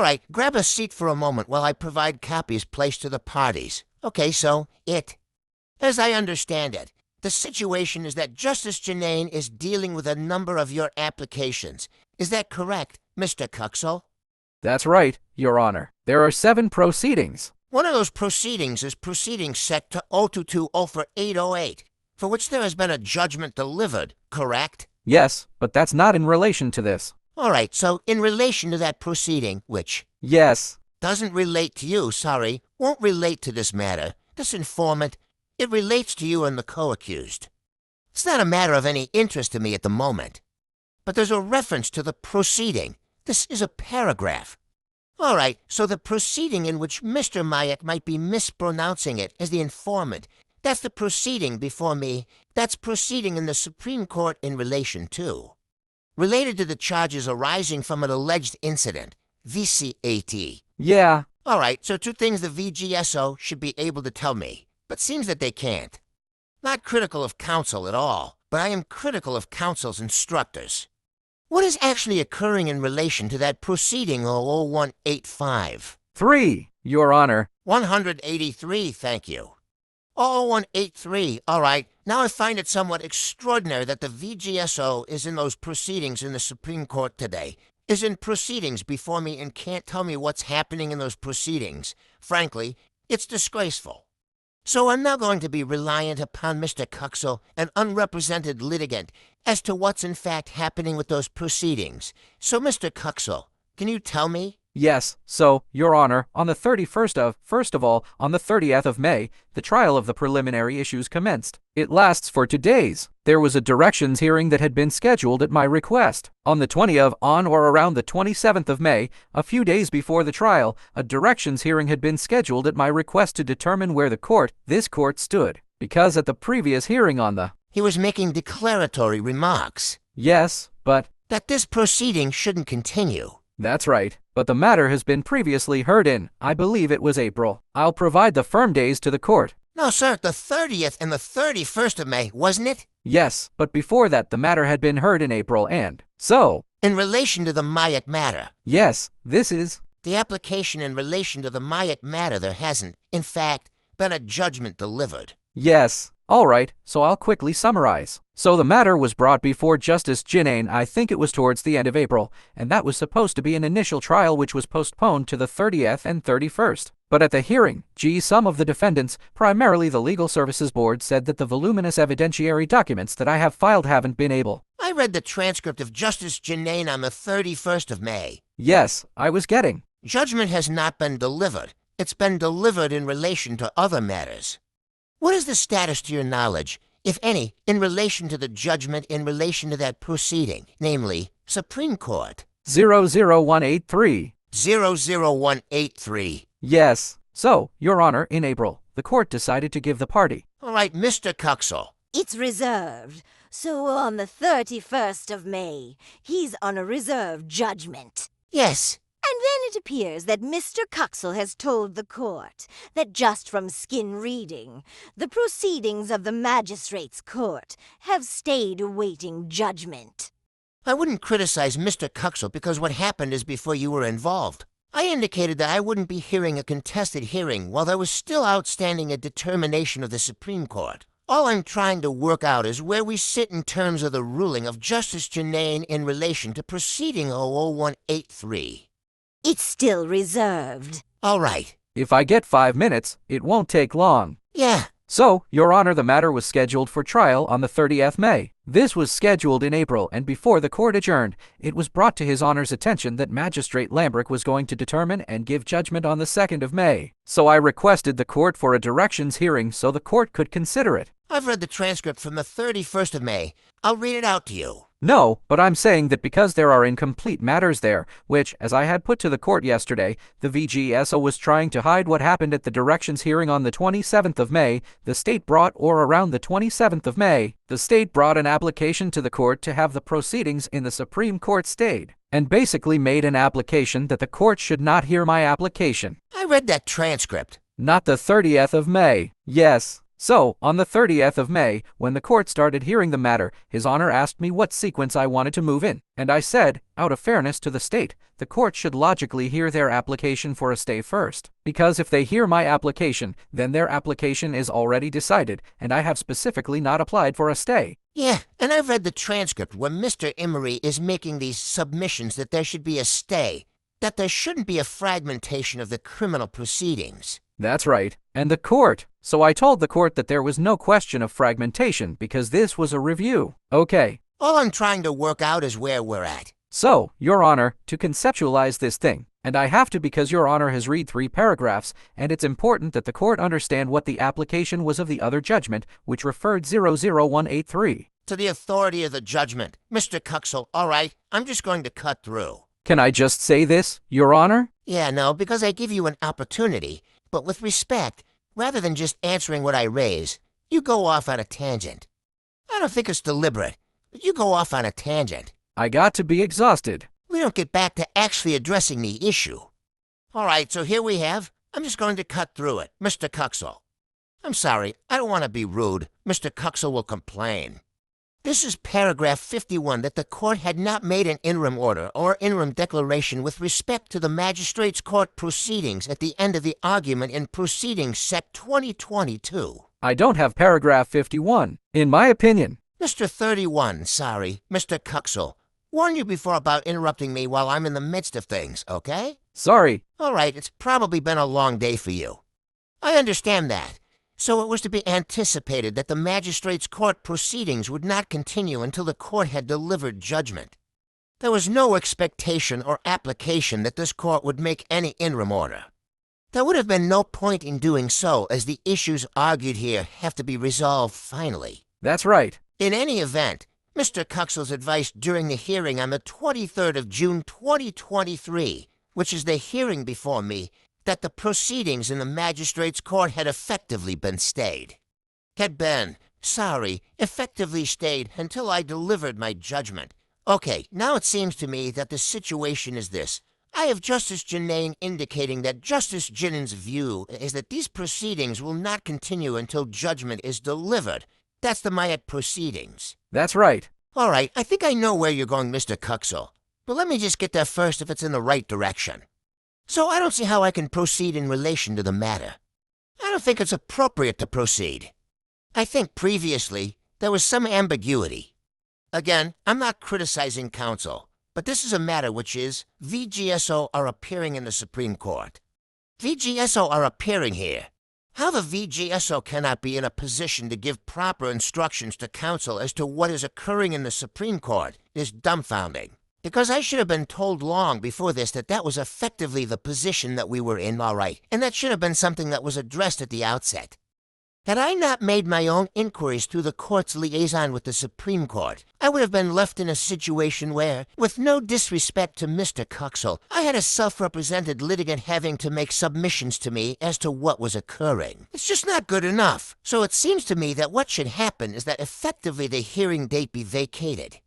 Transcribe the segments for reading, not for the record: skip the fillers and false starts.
right, grab a seat for a moment while I provide copies placed to the parties. Okay, so, as I understand it, the situation is that Justice Janane is dealing with a number of your applications. Is that correct, Mr. Cuxel? That's right, Your Honor. There are 7 proceedings. One of those proceedings is proceeding set to 022-048, for which there has been a judgment delivered, correct? Yes, but that's not in relation to this. All right, so in relation to that proceeding, which Yes. doesn't relate to you, won't relate to this matter, this informant, it relates to you and the co-accused. It's not a matter of any interest to me at the moment. But there's a reference to the proceeding. This is a paragraph. All right, so the proceeding in which Mr. Mayak might be mispronouncing it as the informant, that's the proceeding before me. That's proceeding in the Supreme Court in relation to. Related to the charges arising from an alleged incident, VCAT. Yeah. All right, so 2 things the VGSO should be able to tell me, but seems that they can't. Not critical of counsel at all, but I am critical of counsel's instructors. What is actually occurring in relation to that proceeding 00185? 3, Your Honor. 183, thank you. 00183, all right. Now I find it somewhat extraordinary that the VGSO is in those proceedings in the Supreme Court today, is in proceedings before me and can't tell me what's happening in those proceedings. Frankly, it's disgraceful. So I'm now going to be reliant upon Mr. Cuxel, an unrepresented litigant, as to what's in fact happening with those proceedings. So, Mr. Cuxel, can you tell me? Yes, so, Your Honor, on the 30th of May, the trial of the preliminary issues commenced. It lasts for 2 days. There was a directions hearing that had been scheduled at my request. On the 20th, on or around the 27th of May, a few days before the trial, a directions hearing had been scheduled at my request to determine where this court stood. Because at the previous hearing on the... He was making declaratory remarks. Yes, but... That this proceeding shouldn't continue. That's right, but the matter has been previously heard in, I believe it was April. I'll provide the firm days to the court. No, sir, the 30th and the 31st of May, wasn't it? Yes, but before that the matter had been heard in April and, so... In relation to the Mayak matter? Yes, this is... The application in relation to the Mayak matter there hasn't, in fact, been a judgment delivered. Yes. All right, so I'll quickly summarize. So the matter was brought before Justice Janane, I think it was towards the end of April, and that was supposed to be an initial trial which was postponed to the 30th and 31st. But at the hearing, some of the defendants, primarily the Legal Services Board, said that the voluminous evidentiary documents that I have filed haven't been able. I read the transcript of Justice Janane on the 31st of May. Yes, I was getting. Judgment has not been delivered. It's been delivered in relation to other matters. What is the status to your knowledge, if any, in relation to the judgment in relation to that proceeding, namely, Supreme Court? 00183. 00183. Yes. So, Your Honor, in April, the court decided to give the party. All right, Mr. Cuxel. It's reserved. So on the 31st of May, he's on a reserved judgment. Yes. And then it appears that Mr. Cuxel has told the court that just from skin reading, the proceedings of the Magistrate's court have stayed awaiting judgment. I wouldn't criticize Mr. Cuxel because what happened is before you were involved. I indicated that I wouldn't be hearing a contested hearing while there was still outstanding a determination of the Supreme Court. All I'm trying to work out is where we sit in terms of the ruling of Justice Janane in relation to proceeding 00183. It's still reserved. All right. If I get 5 minutes, it won't take long. Yeah. So, Your Honor, the matter was scheduled for trial on the 30th May. This was scheduled in April, and before the court adjourned, it was brought to His Honor's attention that Magistrate Lambrick was going to determine and give judgment on the 2nd of May. So I requested the court for a directions hearing so the court could consider it. I've read the transcript from the 31st of May. I'll read it out to you. No, but I'm saying that because there are incomplete matters there, which, as I had put to the court yesterday, the VGSO was trying to hide what happened at the directions hearing on the 27th of May, the state brought, or around the 27th of May, the state brought an application to the court to have the proceedings in the Supreme Court stayed, and basically made an application that the court should not hear my application. I read that transcript. Not the 30th of May. Yes. So, on the 30th of May, when the court started hearing the matter, His Honor asked me what sequence I wanted to move in, and I said, out of fairness to the state, the court should logically hear their application for a stay first. Because if they hear my application, then their application is already decided, and I have specifically not applied for a stay. Yeah, and I've read the transcript where Mr. Emery is making these submissions that there should be a stay, that there shouldn't be a fragmentation of the criminal proceedings. That's right. And the court. So I told the court that there was no question of fragmentation because this was a review. Okay. All I'm trying to work out is where we're at. So, Your Honor, to conceptualize this thing, and I have to because Your Honor has read 3 paragraphs, and it's important that the court understand what the application was of the other judgment, which referred 00183. To the authority of the judgment. Mr. Cuxel, all right, I'm just going to cut through. Can I just say this, Your Honor? Yeah, no, because I give you an opportunity. But with respect, rather than just answering what I raise, you go off on a tangent. I don't think it's deliberate, but you go off on a tangent. I got to be exhausted. We don't get back to actually addressing the issue. All right, so here we have. I'm just going to cut through it. Mr. Cuxel. I'm sorry, I don't want to be rude. Mr. Cuxel will complain. This is paragraph 51 that the court had not made an interim order or interim declaration with respect to the magistrate's court proceedings at the end of the argument in Proceedings Sec 2022. I don't have paragraph 51, in my opinion. Mr. 31, sorry, Mr. Cuxel. Warn you before about interrupting me while I'm in the midst of things, okay? Sorry. All right, it's probably been a long day for you. I understand that. So it was to be anticipated that the magistrate's court proceedings would not continue until the court had delivered judgment. There was no expectation or application that this court would make any interim order. There would have been no point in doing so, as the issues argued here have to be resolved finally. That's right. In any event, Mr. Cuxel's advice during the hearing on the 23rd of June 2023, which is the hearing before me, that the proceedings in the magistrate's court had effectively been stayed. Effectively stayed until I delivered my judgment. Okay, now it seems to me that the situation is this. I have Justice Janane indicating that Justice Jinnan's view is that these proceedings will not continue until judgment is delivered. That's the Mayat proceedings. That's right. All right, I think I know where you're going, Mr. Cuxel. But let me just get there first if it's in the right direction. So I don't see how I can proceed in relation to the matter. I don't think it's appropriate to proceed. I think previously there was some ambiguity. Again, I'm not criticizing counsel, but this is a matter which is VGSO are appearing in the Supreme Court. VGSO are appearing here. How the VGSO cannot be in a position to give proper instructions to counsel as to what is occurring in the Supreme Court is dumbfounding. Because I should have been told long before this that that was effectively the position that we were in, all right, and that should have been something that was addressed at the outset. Had I not made my own inquiries through the court's liaison with the Supreme Court, I would have been left in a situation where, with no disrespect to Mr. Cuxel, I had a self-represented litigant having to make submissions to me as to what was occurring. It's just not good enough. So it seems to me that what should happen is that effectively the hearing date be vacated.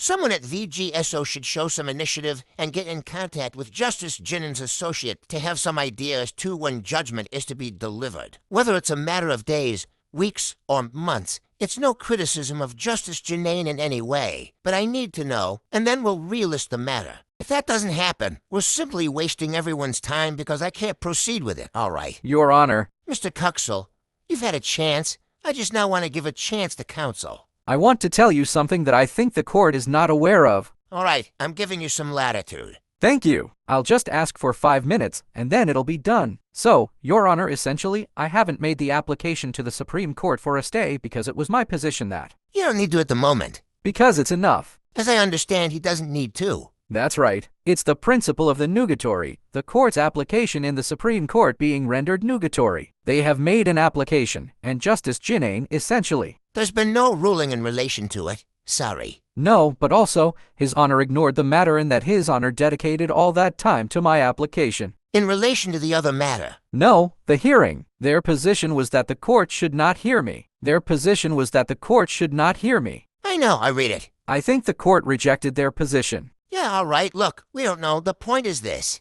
Someone at VGSO should show some initiative and get in contact with Justice Jinnan's associate to have some idea as to when judgment is to be delivered. Whether it's a matter of days, weeks, or months, it's no criticism of Justice Janane in any way, but I need to know, and then we'll relist the matter. If that doesn't happen, we're simply wasting everyone's time because I can't proceed with it, all right? Your Honor. Mr. Cuxel, you've had a chance. I just now want to give a chance to counsel. I want to tell you something that I think the court is not aware of. All right, I'm giving you some latitude. Thank you. I'll just ask for 5 minutes, and then it'll be done. So, Your Honor, essentially, I haven't made the application to the Supreme Court for a stay because it was my position that. You don't need to at the moment. Because it's enough. As I understand, he doesn't need to. That's right. It's the principle of the nugatory, the court's application in the Supreme Court being rendered nugatory. They have made an application, and Justice Jinnane, essentially. There's been no ruling in relation to it. Sorry. No, but also, His Honor ignored the matter in that His Honor dedicated all that time to my application. In relation to the other matter? No, the hearing. Their position was that the court should not hear me. Their position was that the court should not hear me. I know, I read it. I think the court rejected their position. Yeah, all right, look, we don't know. The point is this.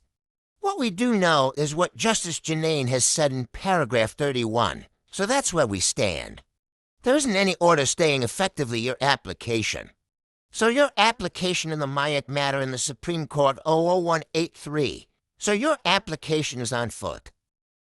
What we do know is what Justice Janane has said in paragraph 31. So that's where we stand. There isn't any order staying effectively your application. So your application in the Mayak matter in the Supreme Court 00183. So your application is on foot.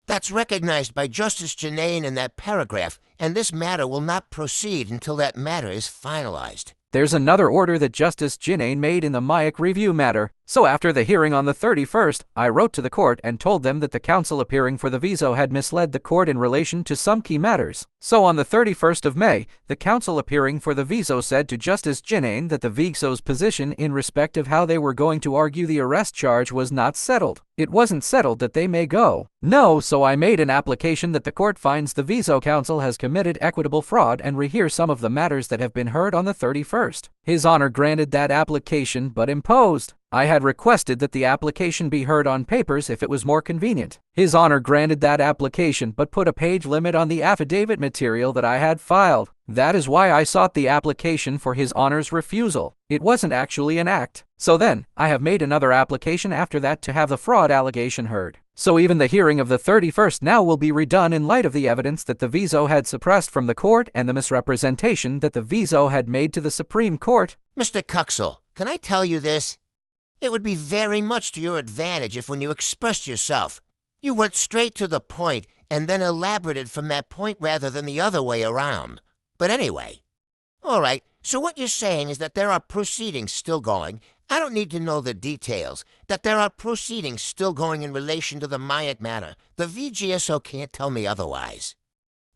That's recognized by Justice Janane in that paragraph, and this matter will not proceed until that matter is finalized. There's another order that Justice Janane made in the Mayak review matter. So after the hearing on the 31st, I wrote to the court and told them that the counsel appearing for the VGSO had misled the court in relation to some key matters. So on the 31st of May, the counsel appearing for the VGSO said to Justice Janane that the VGSO's position in respect of how they were going to argue the arrest charge was not settled. It wasn't settled that they may go. No, so I made an application that the court finds the VGSO counsel has committed equitable fraud and rehear some of the matters that have been heard on the 31st. His Honor granted that application but imposed. I had requested that the application be heard on papers if it was more convenient. His Honor granted that application but put a page limit on the affidavit material that I had filed. That is why I sought the application for His Honor's refusal. It wasn't actually an act. So then, I have made another application after that to have the fraud allegation heard. So even the hearing of the 31st now will be redone in light of the evidence that the VGSO had suppressed from the court and the misrepresentation that the VGSO had made to the Supreme Court. Mr. Cuxel, can I tell you this? It would be very much to your advantage if when you expressed yourself, you went straight to the point and then elaborated from that point rather than the other way around. But anyway, all right, so what you're saying is that there are proceedings still going. I don't need to know the details. That there are proceedings still going in relation to the Mayak matter. The VGSO can't tell me otherwise.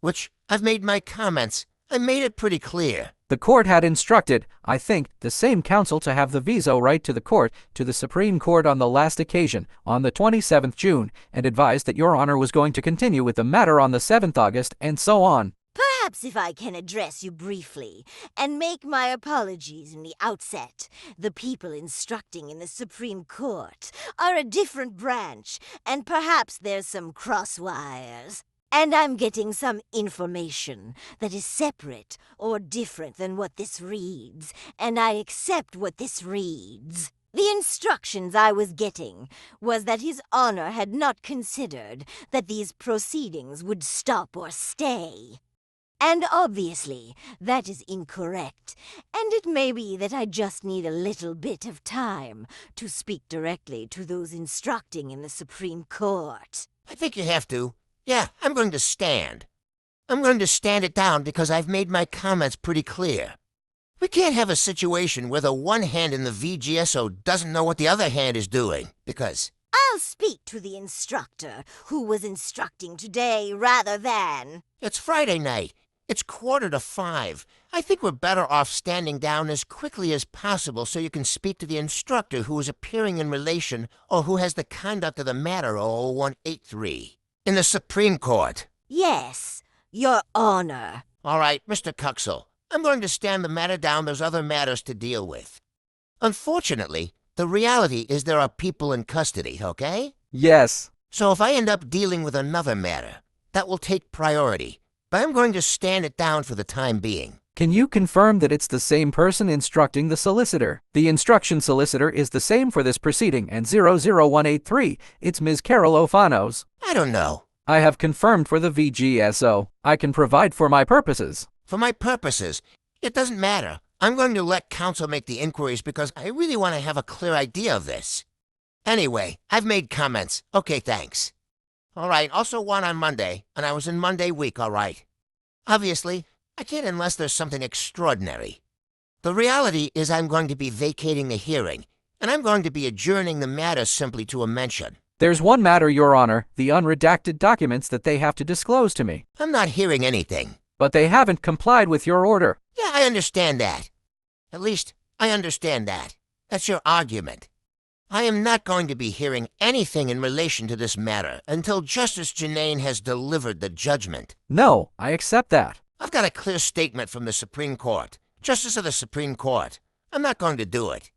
Which, I've made my comments. I made it pretty clear. The court had instructed, I think, the same counsel to have the VGSO write to the court, to the Supreme Court on the last occasion, on the 27th June, and advised that Your Honor was going to continue with the matter on the 7th August, and so on. Perhaps if I can address you briefly and make my apologies in the outset. The people instructing in the Supreme Court are a different branch, and perhaps there's some cross wires. And I'm getting some information that is separate or different than what this reads, and I accept what this reads. The instructions I was getting was that His Honor had not considered that these proceedings would stop or stay. And obviously, that is incorrect, and it may be that I just need a little bit of time to speak directly to those instructing in the Supreme Court. I think you have to. Yeah, I'm going to stand. I'm going to stand it down because I've made my comments pretty clear. We can't have a situation where the one hand in the VGSO doesn't know what the other hand is doing, because... I'll speak to the instructor who was instructing today rather than... It's Friday night. It's 4:45. I think we're better off standing down as quickly as possible so you can speak to the instructor who is appearing in relation or who has the conduct of the matter 0183. In the Supreme Court. Yes, Your Honor. All right, Mr. Cuxel, I'm going to stand the matter down. There's other matters to deal with. Unfortunately, the reality is there are people in custody, okay? Yes. So if I end up dealing with another matter, that will take priority. But I'm going to stand it down for the time being. Can you confirm that it's the same person instructing the solicitor? The instruction solicitor is the same for this proceeding, and 00183, it's Ms. Carol Orfanos. I don't know. I have confirmed for the VGSO. I can provide for my purposes. For my purposes, it doesn't matter. I'm going to let counsel make the inquiries because I really want to have a clear idea of this. Anyway, I've made comments. Okay, thanks. All right, also one on Monday, and I was in Monday week, all right. Obviously, I can't unless there's something extraordinary. The reality is I'm going to be vacating the hearing, and I'm going to be adjourning the matter simply to a mention. There's one matter, Your Honor, the unredacted documents that they have to disclose to me. I'm not hearing anything. But they haven't complied with your order. Yeah, I understand that. At least, I understand that. That's your argument. I am not going to be hearing anything in relation to this matter until Justice Janane has delivered the judgment. No, I accept that. I've got a clear statement from the Supreme Court. Justice of the Supreme Court. I'm not going to do it.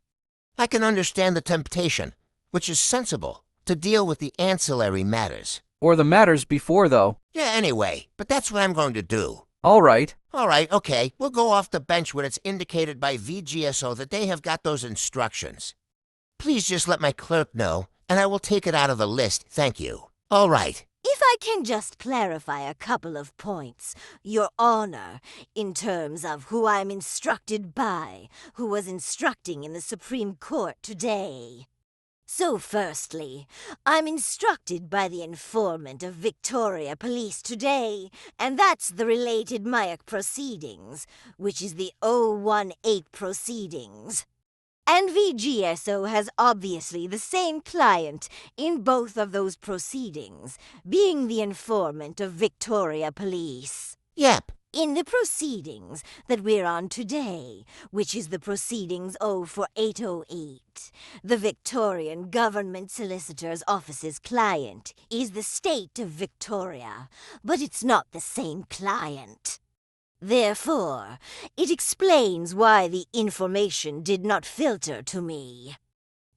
I can understand the temptation, which is sensible, to deal with the ancillary matters. Or the matters before, though. Yeah, anyway, but that's what I'm going to do. All right. All right, okay. We'll go off the bench when it's indicated by VGSO that they have got those instructions. Please just let my clerk know, and I will take it out of the list, thank you. All right. If If I can just clarify a couple of points, Your Honor, in terms of who I'm instructed by, who was instructing in the Supreme Court today. So firstly, I'm instructed by the informant of Victoria Police today, and that's the related Mayak proceedings, which is the 018 proceedings. And VGSO has obviously the same client in both of those proceedings, being the informant of Victoria Police. Yep. In the proceedings that we're on today, which is the Proceedings 04808, the Victorian Government Solicitor's Office's client is the state of Victoria, but it's not the same client. Therefore, it explains why the information did not filter to me.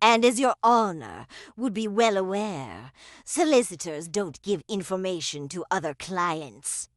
And as Your Honor would be well aware, solicitors don't give information to other clients.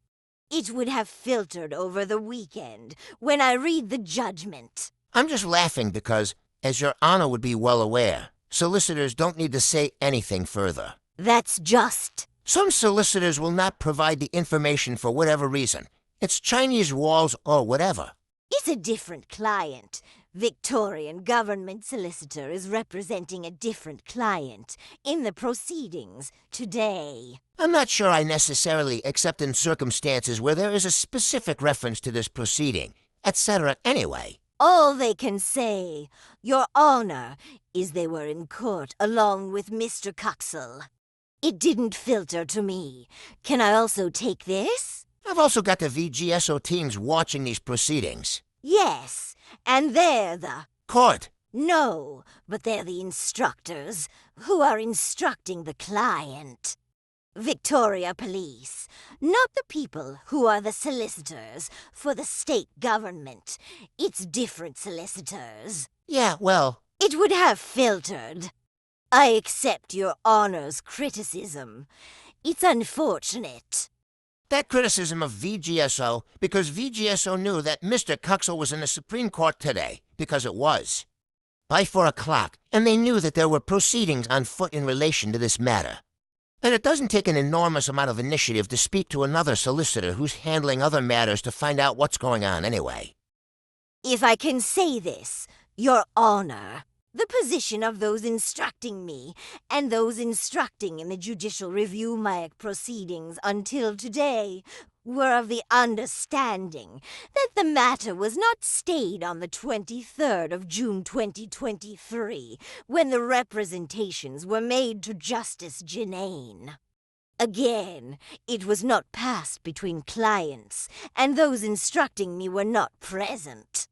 It would have filtered over the weekend when I read the judgment. I'm just laughing because, as Your Honor would be well aware, solicitors don't need to say anything further. That's just. Some solicitors will not provide the information for whatever reason. It's Chinese walls or whatever. It's a different client. Victorian Government Solicitor is representing a different client in the proceedings today. I'm not sure I necessarily accept in circumstances where there is a specific reference to this proceeding, etc. anyway. All they can say, Your Honor, is they were in court along with Mr. Cuxell. It didn't filter to me. Can I also take this? I've also got the VGSO teams watching these proceedings. Yes, and they're the... Court. No, but they're the instructors who are instructing the client. Victoria Police, not the people who are the solicitors for the state government. It's different solicitors. Yeah, well... It would have filtered. I accept Your Honor's criticism. It's unfortunate. That criticism of VGSO, because VGSO knew that Mr. Cuxell was in the Supreme Court today, because it was. By 4 o'clock, and they knew that there were proceedings on foot in relation to this matter. And it doesn't take an enormous amount of initiative to speak to another solicitor who's handling other matters to find out what's going on anyway. If I can say this, Your Honor, the position of those instructing me and those instructing in the judicial review Mayak proceedings until today were of the understanding that the matter was not stayed on the 23rd of June 2023 when the representations were made to Justice Janane. Again, it was not passed between clients, and those instructing me were not present.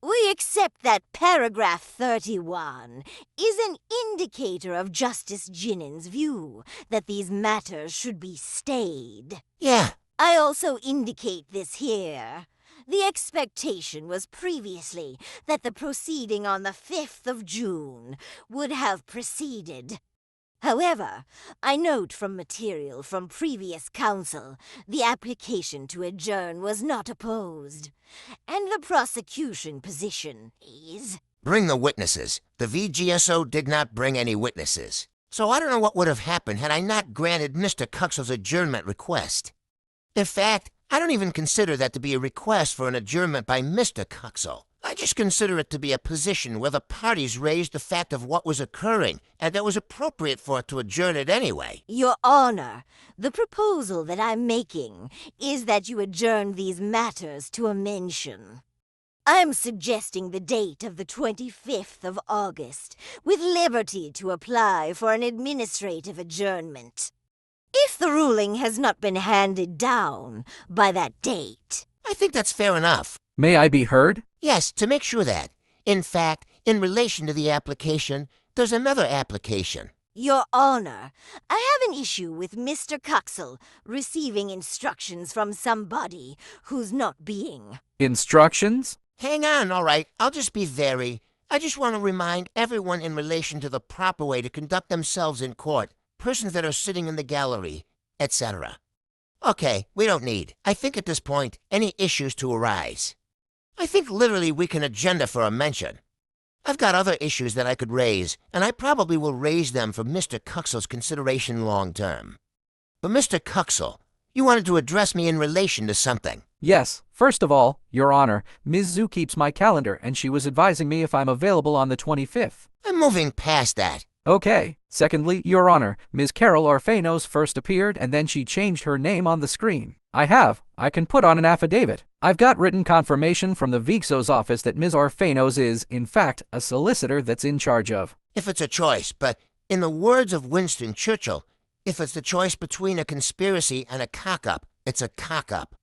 We accept that paragraph 31 is an indicator of Justice Jinnen's view that these matters should be stayed. Yeah. I also indicate this here. The expectation was previously that the proceeding on the 5th of June would have proceeded. However, I note from material from previous counsel the application to adjourn was not opposed, and the prosecution position is... Bring the witnesses. The VGSO did not bring any witnesses. So I don't know what would have happened had I not granted Mr. Cuxell's adjournment request. In fact, I don't even consider that to be a request for an adjournment by Mr. Cuxell. I just consider it to be a position where the parties raised the fact of what was occurring, and that it was appropriate for it to adjourn it anyway. Your Honor, the proposal that I'm making is that you adjourn these matters to a mention. I'm suggesting the date of the 25th of August, with liberty to apply for an administrative adjournment. If the ruling has not been handed down by that date. I think that's fair enough. May I be heard? Yes, to make sure that. In fact, in relation to the application, there's another application. Your Honor, I have an issue with Mr. Cuxell receiving instructions from somebody who's not being. Instructions? Hang on, all right. I'll just be I just want to remind everyone in relation to the proper way to conduct themselves in court, persons that are sitting in the gallery, etc. Okay, we don't need, I think at this point, any issues to arise. I think literally we can agenda for a mention. I've got other issues that I could raise, and I probably will raise them for Mr. Cuxell's consideration long term. But Mr. Cuxell, you wanted to address me in relation to something. Yes, first of all, Your Honor, Ms. Zhu keeps my calendar and she was advising me if I'm available on the 25th. I'm moving past that. Okay. Secondly, Your Honor, Ms. Carol Orfanos first appeared and then she changed her name on the screen. I can put on an affidavit. I've got written confirmation from the VGSO's office that Ms. Orfanos is, in fact, a solicitor that's in charge of. If it's a choice, but in the words of Winston Churchill, if it's the choice between a conspiracy and a cock-up, it's a cock-up.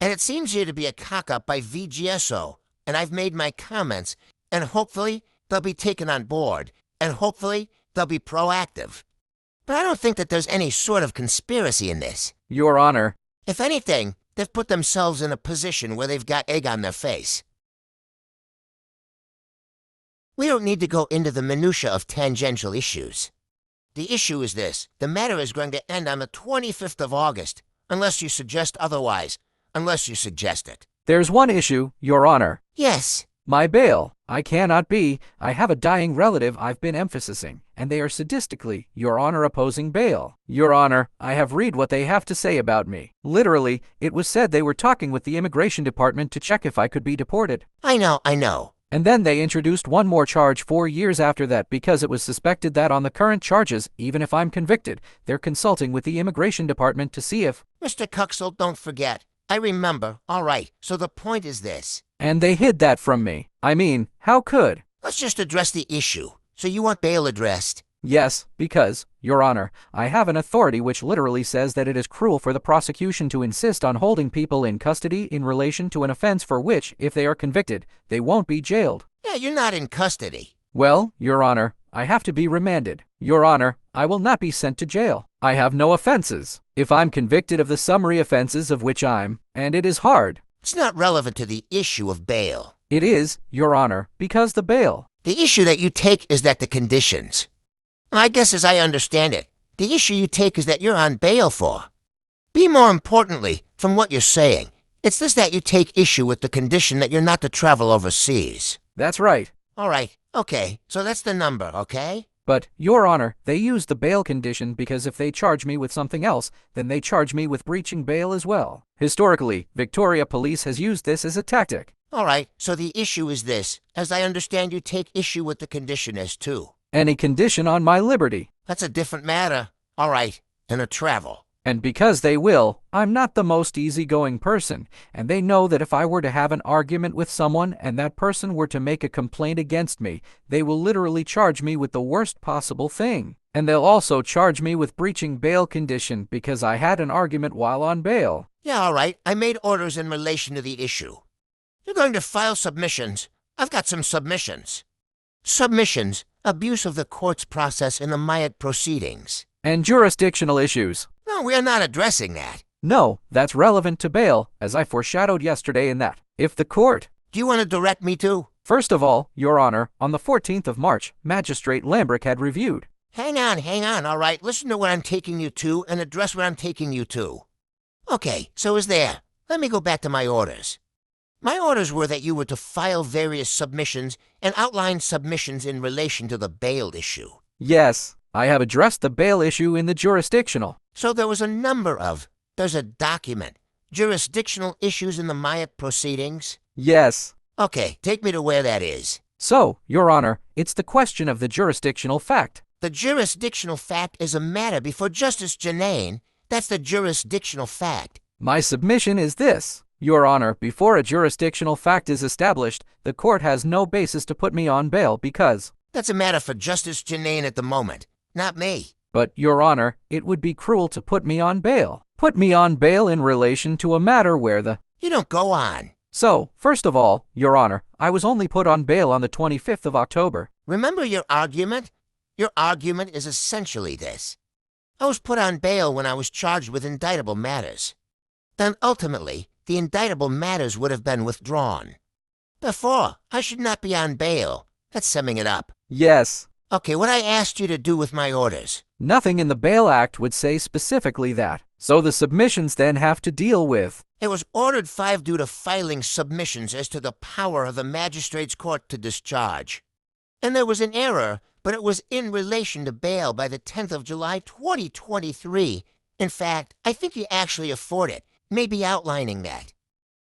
And it seems here to be a cock-up by VGSO, and I've made my comments, and hopefully they'll be taken on board, and hopefully they'll be proactive. But I don't think that there's any sort of conspiracy in this. Your Honor. If anything, they've put themselves in a position where they've got egg on their face. We don't need to go into the minutiae of tangential issues. The issue is this. The matter is going to end on the 25th of August, unless you suggest otherwise, unless you suggest it. There's one issue, Your Honor. Yes. My bail. I have a dying relative I've been emphasizing, and they are sadistically, Your Honor, opposing bail. Your Honor, I have read what they have to say about me. Literally, it was said they were talking with the immigration department to check if I could be deported. I know. And then they introduced one more charge 4 years after that because it was suspected that on the current charges, even if I'm convicted, they're consulting with the immigration department to see if... Mr. Cuxell, don't forget. I remember. All right, so the point is this. And they hid that from me. I mean, how could? Let's just address the issue. So you want bail addressed? Yes, because, Your Honor, I have an authority which literally says that it is cruel for the prosecution to insist on holding people in custody in relation to an offense for which, if they are convicted, they won't be jailed. Yeah, you're not in custody. Well, Your Honor, I have to be remanded. Your Honor, I will not be sent to jail. I have no offenses. If I'm convicted of the summary offenses of which and it is hard. It's not relevant to the issue of bail. It is, Your Honor, because the bail. The issue that you take is that the conditions. I guess as I understand it, the issue you take is that you're on bail for. Be more importantly, from what you're saying, it's this that you take issue with the condition that you're not to travel overseas. That's right. All right, okay, so that's the number, okay? But, Your Honor, they use the bail condition because if they charge me with something else, then they charge me with breaching bail as well. Historically, Victoria Police has used this as a tactic. All right, so the issue is this. As I understand, you take issue with the condition as too. Any condition on my liberty. That's a different matter. All right, and a travel. And because they will, I'm not the most easygoing person, and they know that if I were to have an argument with someone and that person were to make a complaint against me, they will literally charge me with the worst possible thing. And they'll also charge me with breaching bail condition because I had an argument while on bail. Yeah, all right, I made orders in relation to the issue. You're going to file submissions. I've got some submissions. Submissions, abuse of the court's process in the Myatt proceedings. And jurisdictional issues. No, we are not addressing that. No, that's relevant to bail, as I foreshadowed yesterday in that. If the court... Do you want to direct me to? First of all, Your Honor, on the 14th of March, Magistrate Lambrick had reviewed. Hang on, all right. Listen to where I'm taking you to and address where I'm taking you to. Okay, so is there. Let me go back to my orders. My orders were that you were to file various submissions and outline submissions in relation to the bail issue. Yes, I have addressed the bail issue in the jurisdictional. So there was a number of, there's a document, jurisdictional issues in the Myatt proceedings? Yes. Okay, take me to where that is. So, Your Honor, it's the question of the jurisdictional fact. The jurisdictional fact is a matter before Justice Janane. That's the jurisdictional fact. My submission is this. Your Honor, before a jurisdictional fact is established, the court has no basis to put me on bail because... That's a matter for Justice Janane at the moment, not me. But, Your Honor, it would be cruel to put me on bail. Put me on bail in relation to a matter where the... You don't go on. So, first of all, Your Honor, I was only put on bail on the 25th of October. Remember your argument? Your argument is essentially this. I was put on bail when I was charged with indictable matters. Then ultimately, the indictable matters would have been withdrawn. Therefore, I should not be on bail. That's summing it up. Yes. Okay, what I asked you to do with my orders. Nothing in the Bail Act would say specifically that. So the submissions then have to deal with. It was ordered 5 due to filing submissions as to the power of the magistrate's court to discharge. And there was an error, but it was in relation to bail by the 10th of July, 2023, In fact, I think you actually afford it, maybe outlining that.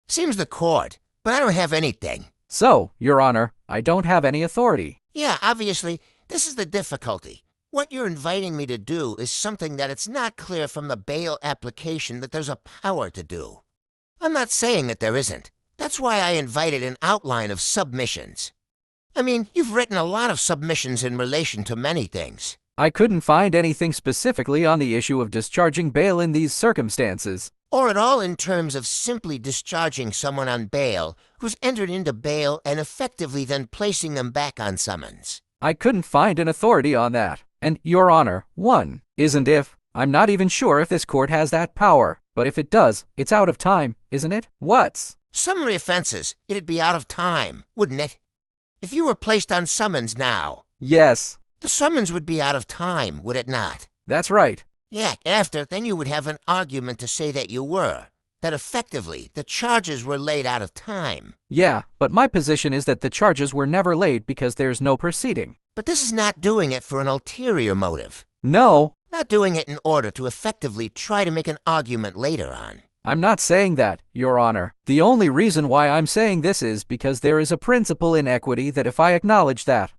Seems the court, but I don't have anything. So, Your Honor, I don't have any authority. Yeah, obviously, this is the difficulty. What you're inviting me to do is something that it's not clear from the bail application that there's a power to do. I'm not saying that there isn't. That's why I invited an outline of submissions. I mean, you've written a lot of submissions in relation to many things. I couldn't find anything specifically on the issue of discharging bail in these circumstances. Or at all in terms of simply discharging someone on bail who's entered into bail and effectively then placing them back on summons. I couldn't find an authority on that. And, Your Honor, one isn't if. I'm not even sure if this court has that power. But if it does, it's out of time, isn't it? What's? Summary offenses, it'd be out of time, wouldn't it? If you were placed on summons now, Yes, the summons would be out of time, would it not? that's right. Yeah, after, then you would have an argument to say that you were. That effectively, the charges were laid out of time. Yeah, but my position is that the charges were never laid because there's no proceeding. But this is not doing it for an ulterior motive. No, Not doing it in order to effectively try to make an argument later on. I'm not saying that, Your Honor. The only reason why I'm saying this is because there is a principle in equity that if I acknowledge that,